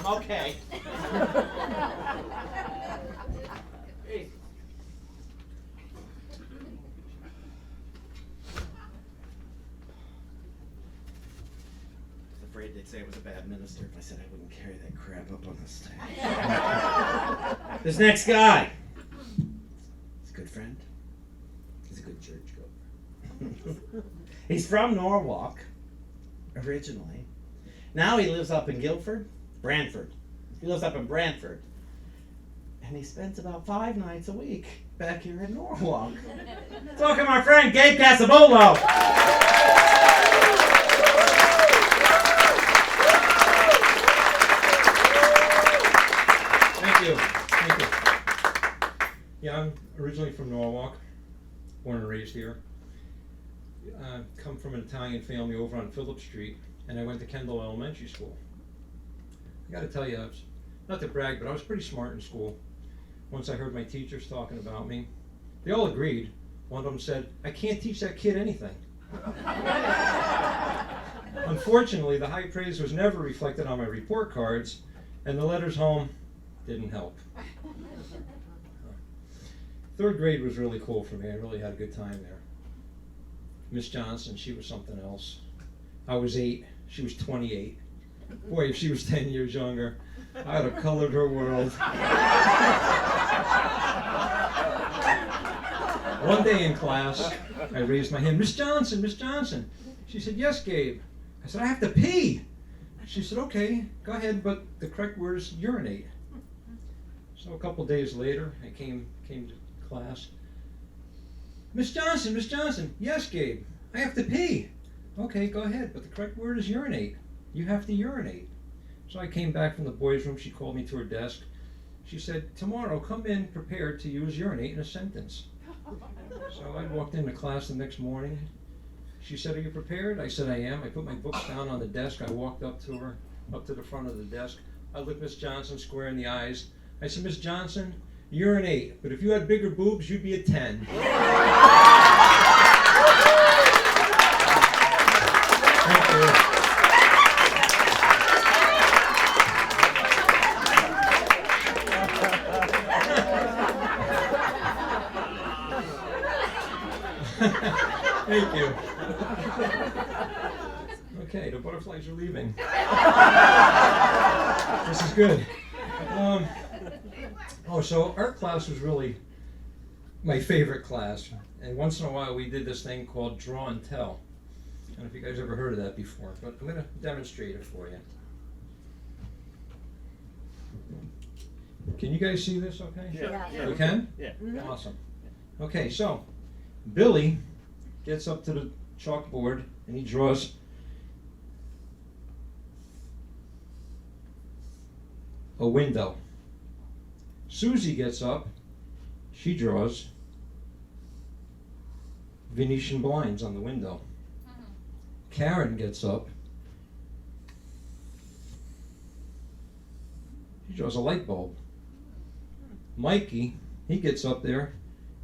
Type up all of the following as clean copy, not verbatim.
Okay. Hey. I was afraid they'd say I was a bad minister if I said I wouldn't carry that crap up on the stage. This next guy. He's a good friend. He's a good churchgoer. He's from Norwalk, originally. Now he lives up in Brantford. He lives up in Brantford. And he spends about 5 nights a week back here in Norwalk. Let's welcome our friend Gabe Casubolo. Thank you. Yeah, I'm originally from Norwalk, born and raised here. Come from an Italian family over on Phillip Street, and I went to Kendall Elementary School. I got to tell you, not to brag, but I was pretty smart in school. Once I heard my teachers talking about me, they all agreed. One of them said, "I can't teach that kid anything." Unfortunately, the high praise was never reflected on my report cards, and the letters home didn't help. 3rd grade was really cool for me. I really had a good time there. Miss Johnson, she was something else. I was 8, she was 28. Boy, if she was 10 years younger, I'd have colored her world. One day in class, I raised my hand, Miss Johnson, Miss Johnson. She said, "Yes, Gabe." I said, "I have to pee." She said, "Okay, go ahead, but the correct word is urinate." So a couple days later, I came to class. Miss Johnson, Miss Johnson. "Yes, Gabe, I have to pee." "Okay, go ahead, but the correct word is urinate. You have to urinate." So I came back from the boys' room. She called me to her desk. She said, "Tomorrow, come in prepared to use urinate in a sentence." So I walked into class the next morning. She said, "Are you prepared?" I said, "I am." I put my books down on the desk. I walked up to her, up to the front of the desk. I looked Miss Johnson square in the eyes. I said, "Miss Johnson, you're an 8, but if you had bigger boobs, you'd be a 10. Thank you. Thank you. Okay, the butterflies are leaving. This is good. So art class was really my favorite class. And once in a while we did this thing called draw and tell. I don't know if you guys ever heard of that before, but I'm going to demonstrate it for you. Can you guys see this okay? Yeah. You can? Yeah. Awesome. Okay, so Billy gets up to the chalkboard and he draws a window. Susie gets up, she draws Venetian blinds on the window. Karen gets up, she draws a light bulb. Mikey, he gets up there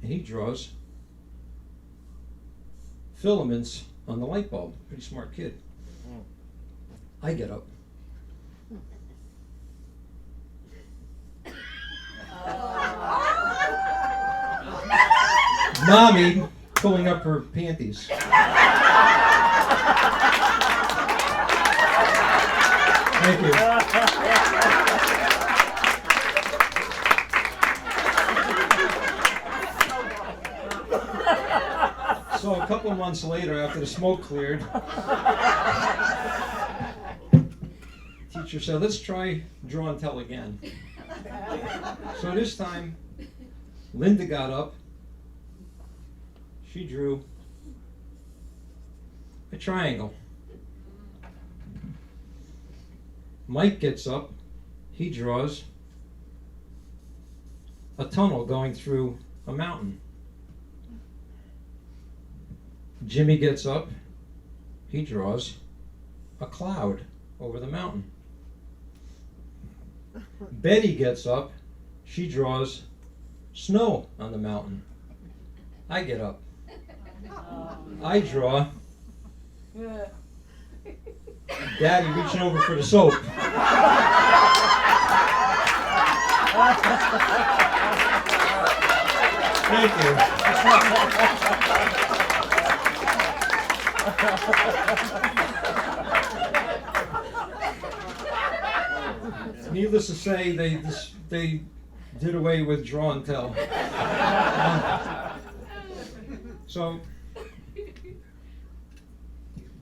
and he draws filaments on the light bulb. Pretty smart kid. I get up. Mommy pulling up her panties. Thank you. So a couple months later, after the smoke cleared, teacher said, "Let's try draw and tell again." So this time, Linda got up. She drew a triangle. Mike gets up. He draws a tunnel going through a mountain. Jimmy gets up. He draws a cloud over the mountain. Betty gets up. She draws snow on the mountain. I get up. I draw Daddy reaching over for the soap. Thank you. Needless to say, they did away with draw and tell. So,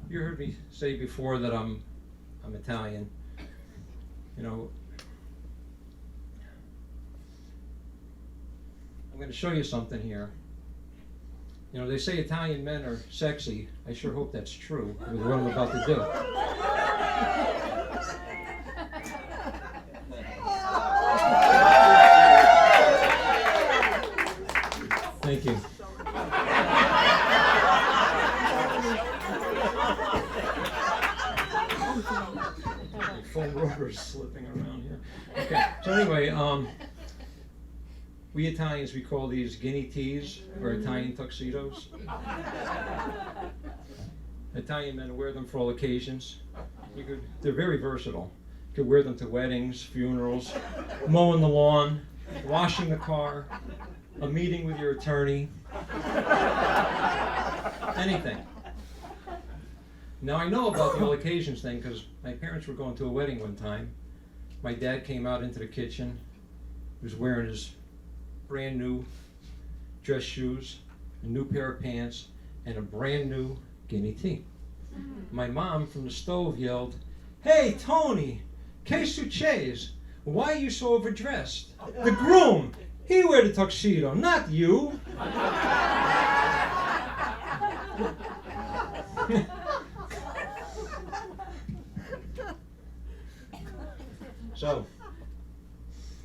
you heard me say before that I'm Italian. You know, I'm going to show you something here. You know, they say Italian men are sexy. I sure hope that's true with what I'm about to do. Thank you. My foam rubber is slipping around here. Okay, so anyway, we Italians, we call these guinea teas or Italian tuxedos. Italian men wear them for all occasions. They're very versatile. You could wear them to weddings, funerals, mowing the lawn, washing the car, a meeting with your attorney, anything. Now I know about the all occasions thing because my parents were going to a wedding one time. My dad came out into the kitchen. He was wearing his brand new dress shoes, a new pair of pants, and a brand new guinea tee. My mom from the stove yelled, "Hey, Tony, que succes? Why are you so overdressed? The groom, he wear the tuxedo, not you." So,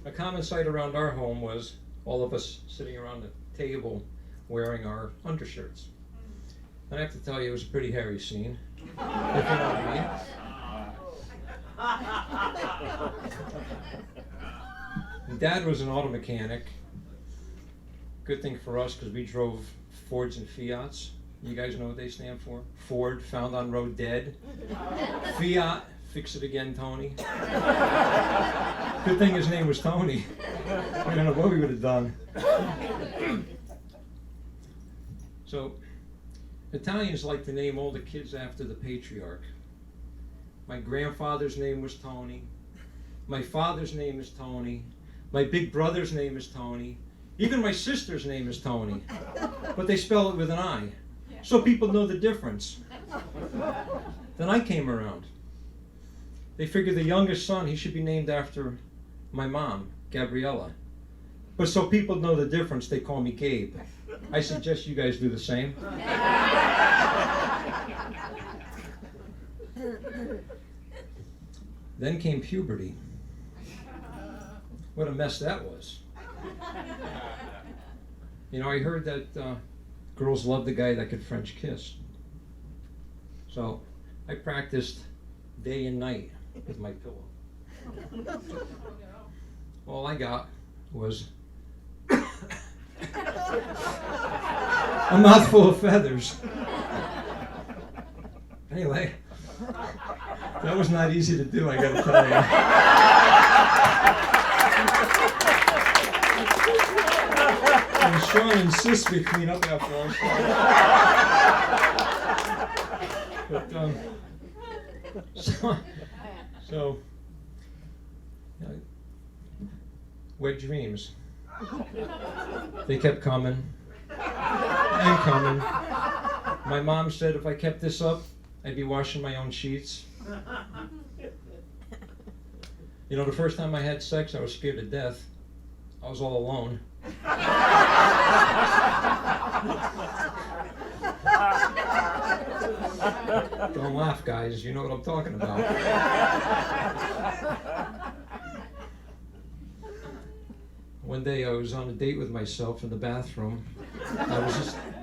a common sight around our home was all of us sitting around the table wearing our undershirts. And I have to tell you, it was a pretty hairy scene, if you know what I mean. Dad was an auto mechanic. Good thing for us because we drove Fords and Fiats. You guys know what they stand for? Ford, found on road dead. Fiat, fix it again, Tony. Good thing his name was Tony. I don't know what we would have done. So, Italians like to name all the kids after the patriarch. My grandfather's name was Tony. My father's name is Tony. My big brother's name is Tony. Even my sister's name is Tony. But they spell it with an I. So people know the difference. Then I came around. They figured the youngest son, he should be named after my mom, Gabriella. But so people know the difference, they call me Gabe. I suggest you guys do the same. Then came puberty. What a mess that was. You know, I heard that girls love the guy that could French kiss. So I practiced day and night with my pillow. All I got was a mouthful of feathers. Anyway, that was not easy to do, I gotta tell you. And Sean insists we clean up after our show. So, wet dreams. They kept coming and coming. My mom said if I kept this up, I'd be washing my own sheets. You know, the first time I had sex, I was scared to death. I was all alone. Don't laugh, guys. You know what I'm talking about. One day I was on a date with myself in the bathroom. I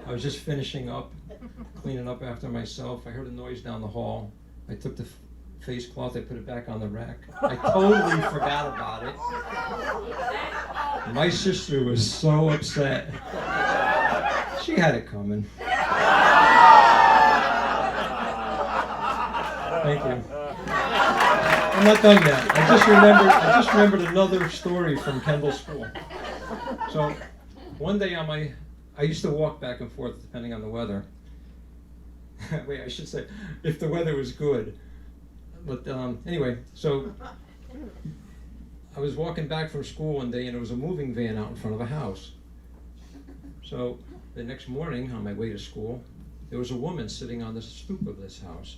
was just finishing up, cleaning up after myself. I heard a noise down the hall. I took the face cloth, I put it back on the rack. I totally forgot about it. My sister was so upset. She had it coming. Thank you. I'm not done yet. I just remembered another story from Kendall School. So one day I used to walk back and forth depending on the weather. Wait, I should say, if the weather was good. But anyway, so I was walking back from school one day and there was a moving van out in front of a house. So the next morning on my way to school, there was a woman sitting on the stoop of this house.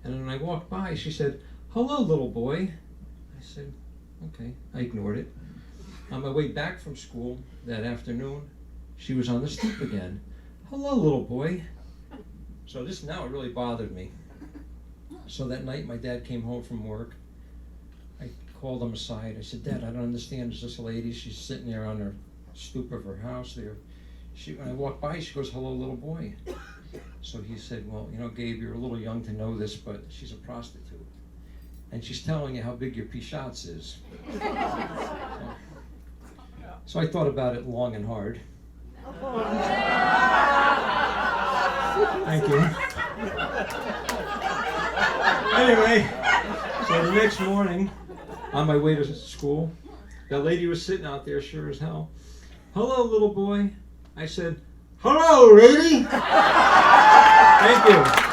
And when I walked by, she said, "Hello, little boy." I said, okay. I ignored it. On my way back from school that afternoon, she was on the stoop again. "Hello, little boy." So this now it really bothered me. So that night my dad came home from work. I called him aside. I said, "Dad, I don't understand. There's this lady. She's sitting there on her stoop of her house there. When I walked by, she goes, 'Hello, little boy.'" So he said, "Well, you know, Gabe, you're a little young to know this, but she's a prostitute. And she's telling you how big your Pishots is." So I thought about it long and hard. Thank you. Anyway, so the next morning, on my way to school, that lady was sitting out there sure as hell. "Hello, little boy." I said, "Hello, lady." Thank you.